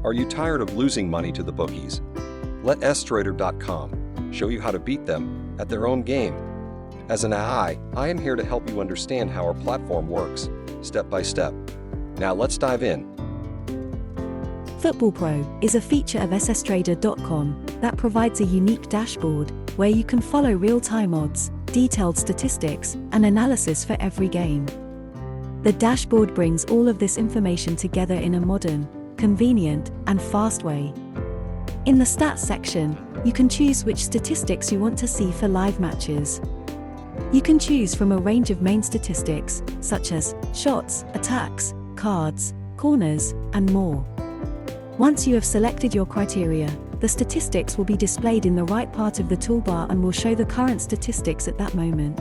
Are you tired of losing money to the bookies? Let strader.com show you how to beat them at their own game. As an AI, I am here to help you understand how our platform works, step by step. Now let's dive in. Football Pro is a feature of strader.com that provides a unique dashboard where you can follow real-time odds, detailed statistics, and analysis for every game. The dashboard brings all of this information together in a modern, convenient, and fast way. In the stats section, you can choose which statistics you want to see for live matches. You can choose from a range of main statistics, such as shots, attacks, cards, corners, and more. Once you have selected your criteria, the statistics will be displayed in the right part of the toolbar and will show the current statistics at that moment.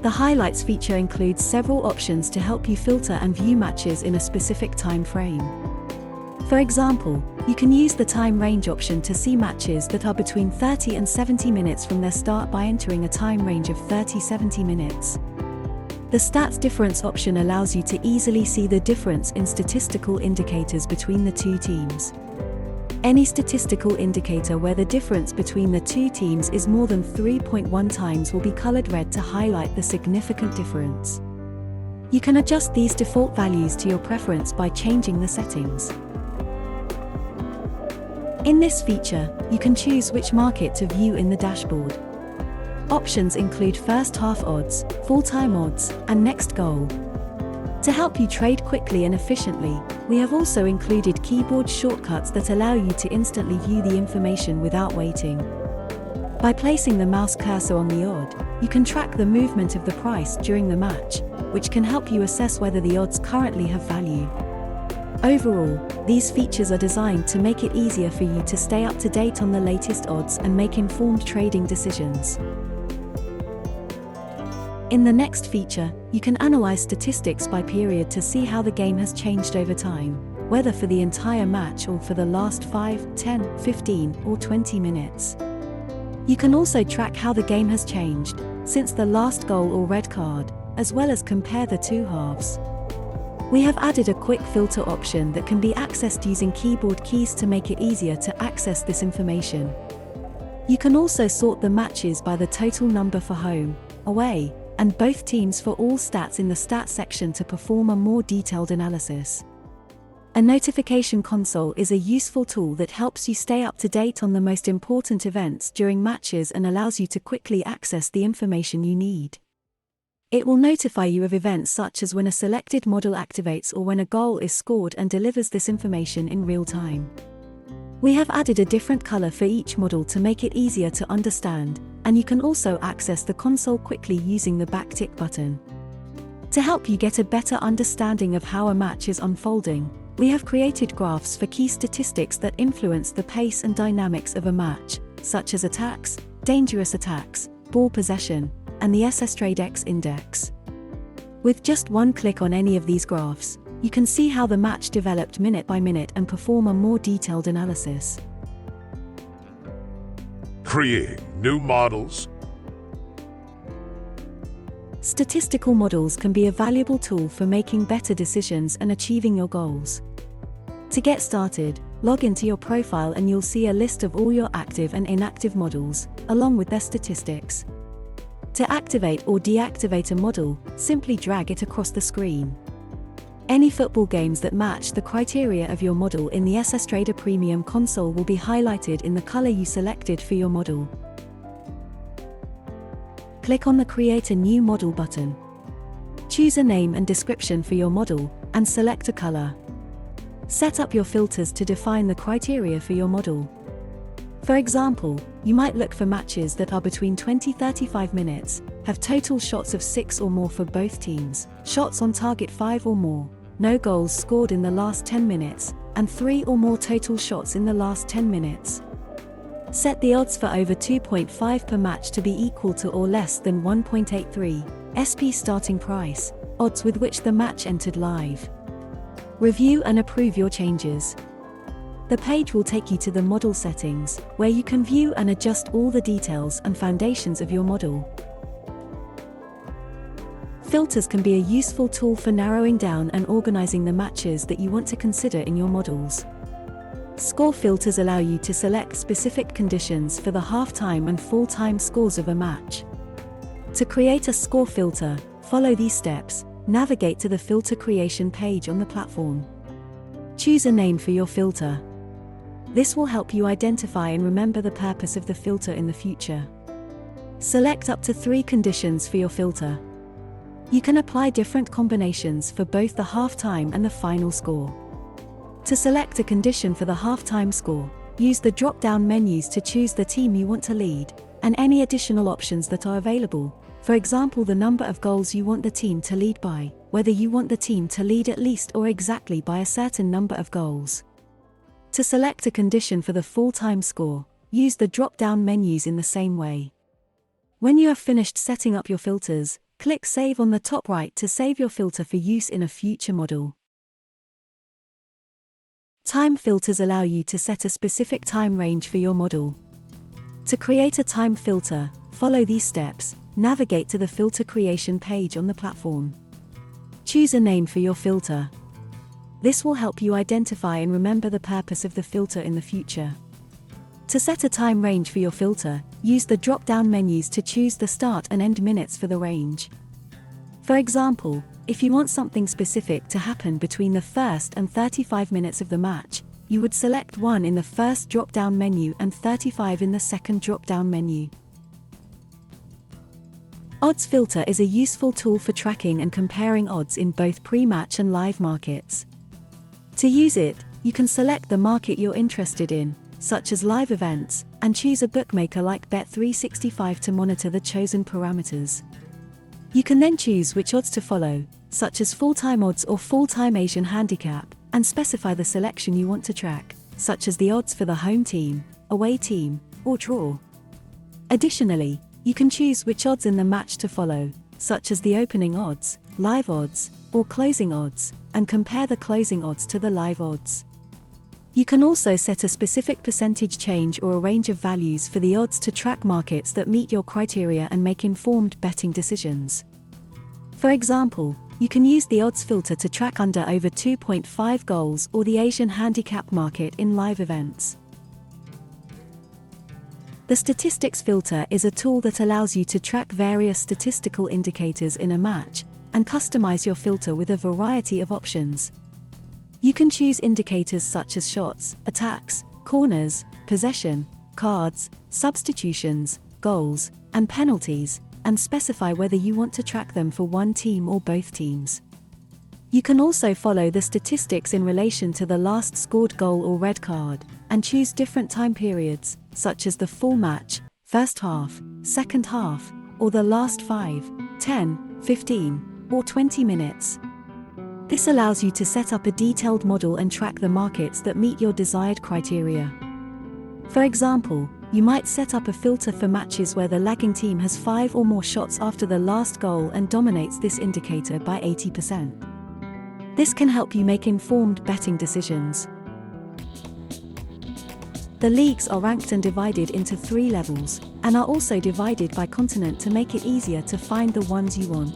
The Highlights feature includes several options to help you filter and view matches in a specific time frame. For example, you can use the time range option to see matches that are between 30 and 70 minutes from their start by entering a time range of 30-70 minutes. The Stats Difference option allows you to easily see the difference in statistical indicators between the two teams. Any statistical indicator where the difference between the two teams is more than 3.1 times will be colored red to highlight the significant difference. You can adjust these default values to your preference by changing the settings. In this feature, you can choose which market to view in the dashboard. Options include first half odds, full-time odds, and next goal. To help you trade quickly and efficiently, we have also included keyboard shortcuts that allow you to instantly view the information without waiting. By placing the mouse cursor on the odd, you can track the movement of the price during the match, which can help you assess whether the odds currently have value. Overall, these features are designed to make it easier for you to stay up to date on the latest odds and make informed trading decisions. In the next feature, you can analyze statistics by period to see how the game has changed over time, whether for the entire match or for the last 5, 10, 15, or 20 minutes. You can also track how the game has changed since the last goal or red card, as well as compare the two halves. We have added a quick filter option that can be accessed using keyboard keys to make it easier to access this information. You can also sort the matches by the total number for home, away, and both teams for all stats in the stats section to perform a more detailed analysis. A notification console is a useful tool that helps you stay up to date on the most important events during matches and allows you to quickly access the information you need. It will notify you of events such as when a selected model activates or when a goal is scored and delivers this information in real time. We have added a different color for each model to make it easier to understand, and you can also access the console quickly using the backtick button. To help you get a better understanding of how a match is unfolding, we have created graphs for key statistics that influence the pace and dynamics of a match, such as attacks, dangerous attacks, ball possession, and the SSTradeX index. With just one click on any of these graphs, you can see how the match developed minute by minute and perform a more detailed analysis. Creating new models. Statistical models can be a valuable tool for making better decisions and achieving your goals. To get started, log into your profile and you'll see a list of all your active and inactive models, along with their statistics. To activate or deactivate a model, simply drag it across the screen. Any football games that match the criteria of your model in the SSTrader Premium console will be highlighted in the color you selected for your model. Click on the Create a New Model button. Choose a name and description for your model, and select a color. Set up your filters to define the criteria for your model. For example, you might look for matches that are between 20-35 minutes, have total shots of 6 or more for both teams, shots on target 5 or more, no goals scored in the last 10 minutes, and 3 or more total shots in the last 10 minutes. Set the odds for over 2.5 per match to be equal to or less than 1.83 SP starting price, odds with which the match entered live. Review and approve your changes. The page will take you to the model settings, where you can view and adjust all the details and foundations of your model. Filters can be a useful tool for narrowing down and organizing the matches that you want to consider in your models. Score filters allow you to select specific conditions for the halftime and full-time scores of a match. To create a score filter, follow these steps. Navigate to the filter creation page on the platform. Choose a name for your filter. This will help you identify and remember the purpose of the filter in the future. Select up to 3 conditions for your filter. You can apply different combinations for both the halftime and the final score. To select a condition for the halftime score, use the drop-down menus to choose the team you want to lead, and any additional options that are available. For example, the number of goals you want the team to lead by, whether you want the team to lead at least or exactly by a certain number of goals. To select a condition for the full-time score, use the drop-down menus in the same way. When you have finished setting up your filters, click Save on the top right to save your filter for use in a future model. Time filters allow you to set a specific time range for your model. To create a time filter, follow these steps. Navigate to the filter creation page on the platform. Choose a name for your filter. This will help you identify and remember the purpose of the filter in the future. To set a time range for your filter, use the drop-down menus to choose the start and end minutes for the range. For example, if you want something specific to happen between the first and 35 minutes of the match, you would select 1 in the first drop-down menu and 35 in the second drop-down menu. Odds filter is a useful tool for tracking and comparing odds in both pre-match and live markets. To use it, you can select the market you're interested in, such as live events, and choose a bookmaker like Bet365 to monitor the chosen parameters. You can then choose which odds to follow, such as full-time odds or full-time Asian handicap, and specify the selection you want to track, such as the odds for the home team, away team, or draw. Additionally, you can choose which odds in the match to follow, such as the opening odds, live odds, or closing odds, and compare the closing odds to the live odds. You can also set a specific percentage change or a range of values for the odds to track markets that meet your criteria and make informed betting decisions. For example, you can use the odds filter to track under over 2.5 goals or the Asian handicap market in live events. The statistics filter is a tool that allows you to track various statistical indicators in a match, and customize your filter with a variety of options. You can choose indicators such as shots, attacks, corners, possession, cards, substitutions, goals, and penalties, and specify whether you want to track them for one team or both teams. You can also follow the statistics in relation to the last scored goal or red card, and choose different time periods, such as the full match, first half, second half, or the last 5, 10, 15, or 20 minutes. This allows you to set up a detailed model and track the markets that meet your desired criteria. For example, you might set up a filter for matches where the lagging team has 5 or more shots after the last goal and dominates this indicator by 80%. This can help you make informed betting decisions. The leagues are ranked and divided into 3 levels, and are also divided by continent to make it easier to find the ones you want.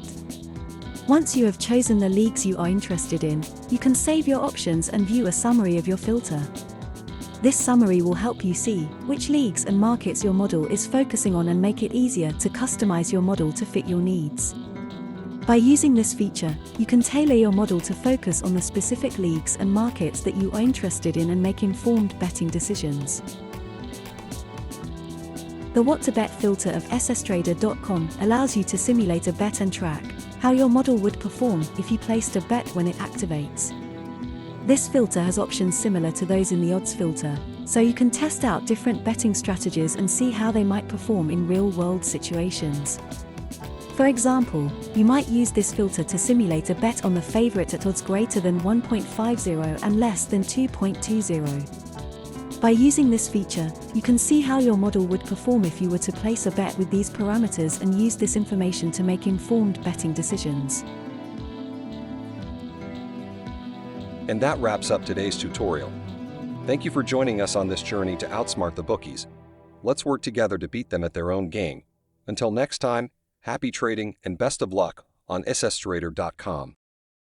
Once you have chosen the leagues you are interested in, you can save your options and view a summary of your filter. This summary will help you see which leagues and markets your model is focusing on and make it easier to customize your model to fit your needs. By using this feature, you can tailor your model to focus on the specific leagues and markets that you are interested in and make informed betting decisions. The What to Bet filter of sstrader.com allows you to simulate a bet and track how your model would perform if you placed a bet when it activates. This filter has options similar to those in the odds filter, so you can test out different betting strategies and see how they might perform in real-world situations. For example, you might use this filter to simulate a bet on the favorite at odds greater than 1.50 and less than 2.20. By using this feature, you can see how your model would perform if you were to place a bet with these parameters and use this information to make informed betting decisions. And that wraps up today's tutorial. Thank you for joining us on this journey to outsmart the bookies. Let's work together to beat them at their own game. Until next time, happy trading and best of luck on ssstrader.com.